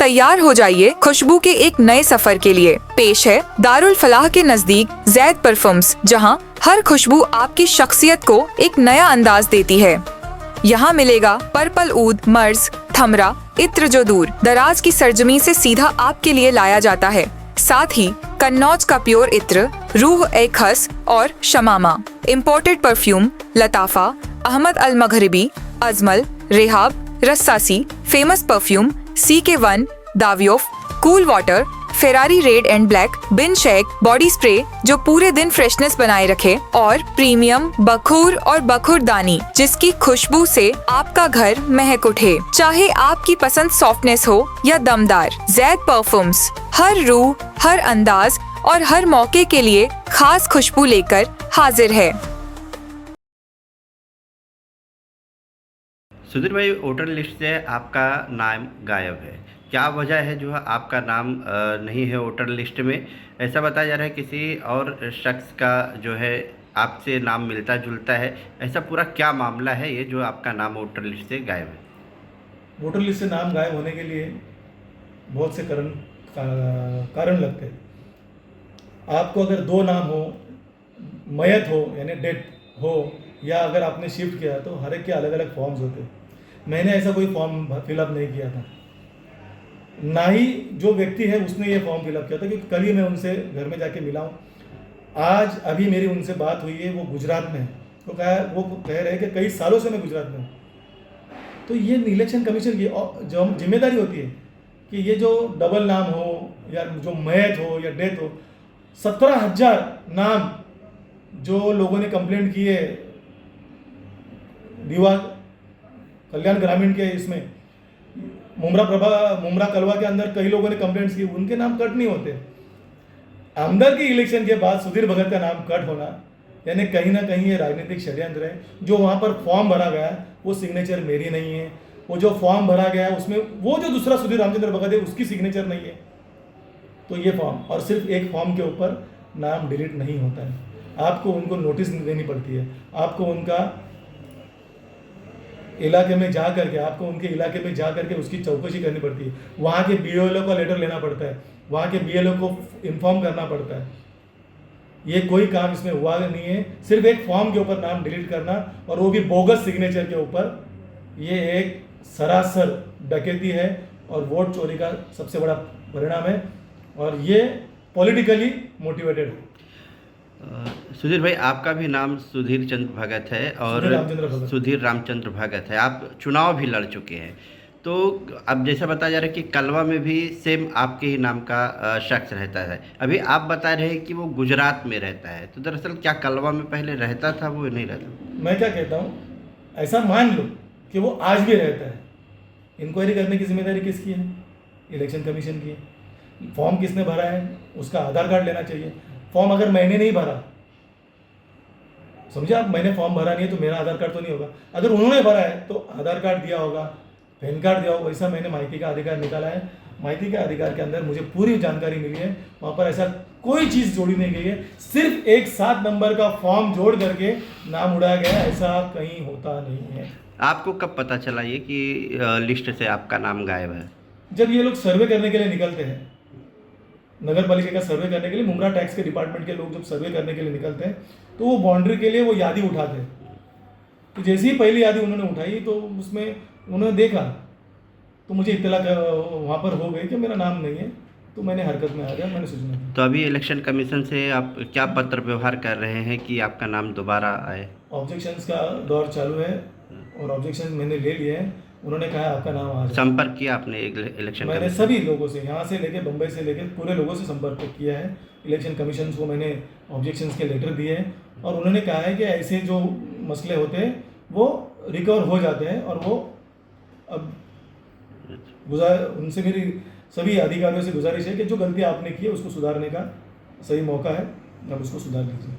तैयार हो जाइए खुशबू के एक नए सफर के लिए। पेश है दारुल फलाह के नजदीक जैद परफ्यूम्स, जहां हर खुशबू आपकी शख्सियत को एक नया अंदाज देती है। यहाँ मिलेगा पर्पल ऊद, मर्ज, थमरा, इत्र जो दूर दराज की सरजमी से सीधा आपके लिए लाया जाता है। साथ ही कन्नौज का प्योर इत्र, रूह ए खस और शमामा, imported perfume Lattafa, Ahmed Al Maghribi, Ajmal, Rehab, Rasasi, famous perfume CK1, Davidoff, cool water, Ferrari red and black, बिन शेक बॉडी स्प्रे जो पूरे दिन फ्रेशनेस बनाए रखे, और प्रीमियम बखूर और बखुरदानी जिसकी खुशबू से आपका घर महक उठे। चाहे आपकी पसंद सॉफ्टनेस हो या दमदार, जैद परफ्यूम्स हर रूह, हर अंदाज और हर मौके के लिए खास खुशबू लेकर हाजिर है। सुधीर भाई, वोटर लिस्ट से आपका नाम गायब है, क्या वजह है जो है आपका नाम नहीं है वोटर लिस्ट में? ऐसा बताया जा रहा है किसी और शख्स का जो है आपसे नाम मिलता जुलता है, ऐसा पूरा क्या मामला है ये जो आपका नाम वोटर लिस्ट से गायब है? वोटर लिस्ट से नाम गायब होने के लिए बहुत से कारण लगते हैं। आपको अगर दो नाम हो, मयत हो यानी डेथ हो, या अगर आपने शिफ्ट किया तो हर एक के अलग अलग फॉर्म्स होते हैं। मैंने ऐसा कोई फॉर्म फिलअप नहीं किया था, ना ही जो व्यक्ति है उसने ये फॉर्म फिलअप किया था, क्योंकि कल ही मैं उनसे घर में जाके मिला हूँ। आज अभी मेरी उनसे बात हुई है, वो गुजरात में है। तो वो कह रहे हैं कि कई सालों से मैं गुजरात में हूँ। तो ये इलेक्शन कमीशन की जो जिम्मेदारी होती है कि ये जो डबल नाम हो या जो मयत हो या डेथ हो, 17,000 नाम जो लोगों ने कंप्लेंट की है दीवा कल्याण ग्रामीण के इसमें, मुमरा कलवा के अंदर कई लोगों ने कंप्लेंट्स की, उनके नाम कट नहीं होते। आमदार की इलेक्शन के बाद सुधीर भगत का नाम कट होना यानी कहीं ना कहीं ये राजनीतिक षड्यंत्र है। जो वहाँ पर फॉर्म भरा गया वो सिग्नेचर मेरी नहीं है। वो जो फॉर्म भरा गया उसमें वो जो दूसरा सुधीर रामचंद्र भगत है उसकी सिग्नेचर नहीं है। तो ये फॉर्म, और सिर्फ एक फॉर्म के ऊपर नाम डिलीट नहीं होता है। आपको उनको नोटिस देनी पड़ती है, आपको उनका इलाके में जा करके आपको उनके इलाके में जा करके उसकी चौकसी करनी पड़ती है। वहाँ के BLO का लेटर लेना पड़ता है, वहाँ के BLO को इन्फॉर्म करना पड़ता है। ये कोई काम इसमें हुआ नहीं है। सिर्फ एक फॉर्म के ऊपर नाम डिलीट करना, और वो भी बोगस सिग्नेचर के ऊपर, ये एक सरासर डकैती है और वोट चोरी का सबसे बड़ा परिणाम है, और ये पॉलिटिकली मोटिवेटेड है। सुधीर भाई, आपका भी नाम सुधीर चंद्र भगत है और सुधीर रामचंद्र भगत है। आप चुनाव भी लड़ चुके हैं, तो अब जैसा बताया जा रहा है कि कलवा में भी सेम आपके ही नाम का शख्स रहता है। अभी आप बता रहे हैं कि वो गुजरात में रहता है, तो दरअसल क्या कलवा में पहले रहता था, वो नहीं रहता? मैं क्या कहता हूँ, ऐसा मान लो कि वो आज भी रहता है। इंक्वायरी करने की जिम्मेदारी किसकी है? इलेक्शन कमीशन की है। फॉर्म किसने भरा है उसका आधार कार्ड लेना चाहिए। फॉर्म अगर मैंने नहीं भरा, समझे आप, मैंने फॉर्म भरा नहीं है तो मेरा आधार कार्ड तो नहीं होगा। अगर उन्होंने भरा है तो आधार कार्ड दिया होगा, पैन कार्ड दिया होगा। वैसा मैंने माहिती का अधिकार निकाला है। माहिती के अधिकार के अंदर मुझे पूरी जानकारी मिली है, वहाँ पर ऐसा कोई चीज़ जोड़ी नहीं गई है। सिर्फ एक 7 नंबर का फॉर्म जोड़ करके नाम उड़ाया गया, ऐसा कहीं होता नहीं है। आपको कब पता चला ये कि लिस्ट से आपका नाम गायब है? जब ये लोग सर्वे करने के लिए निकलते हैं, नगर पालिका का सर्वे करने के लिए, मुमरा टैक्स के डिपार्टमेंट के लोग जब सर्वे करने के लिए निकलते हैं तो वो बाउंड्री के लिए वो यादी उठाते हैं। तो जैसे ही पहली यादी उन्होंने उठाई तो उसमें उन्होंने देखा, तो मुझे इत्तला वहाँ पर हो गई कि मेरा नाम नहीं है, तो मैंने हरकत में आ गया, मैंने सूचना दी। तो अभी इलेक्शन कमीशन से आप क्या पत्र व्यवहार कर रहे हैं कि आपका नाम दोबारा आए? ऑब्जेक्शंस का दौर चालू है और ऑब्जेक्शन मैंने ले लिए हैं। उन्होंने कहा आपका नाम आ जाए। संपर्क किया आपने इलेक्शन? मैंने सभी लोगों से, यहाँ से लेके बम्बई से लेके पूरे लोगों से संपर्क किया है। इलेक्शन कमीशन को मैंने ऑब्जेक्शंस के लेटर दिए हैं, और उन्होंने कहा है कि ऐसे जो मसले होते हैं वो रिकवर हो जाते हैं, और वो अब उनसे मेरी सभी अधिकारियों से गुजारिश है कि जो गलती आपने की है उसको सुधारने का सही मौका है, अब उसको सुधार लीजिए।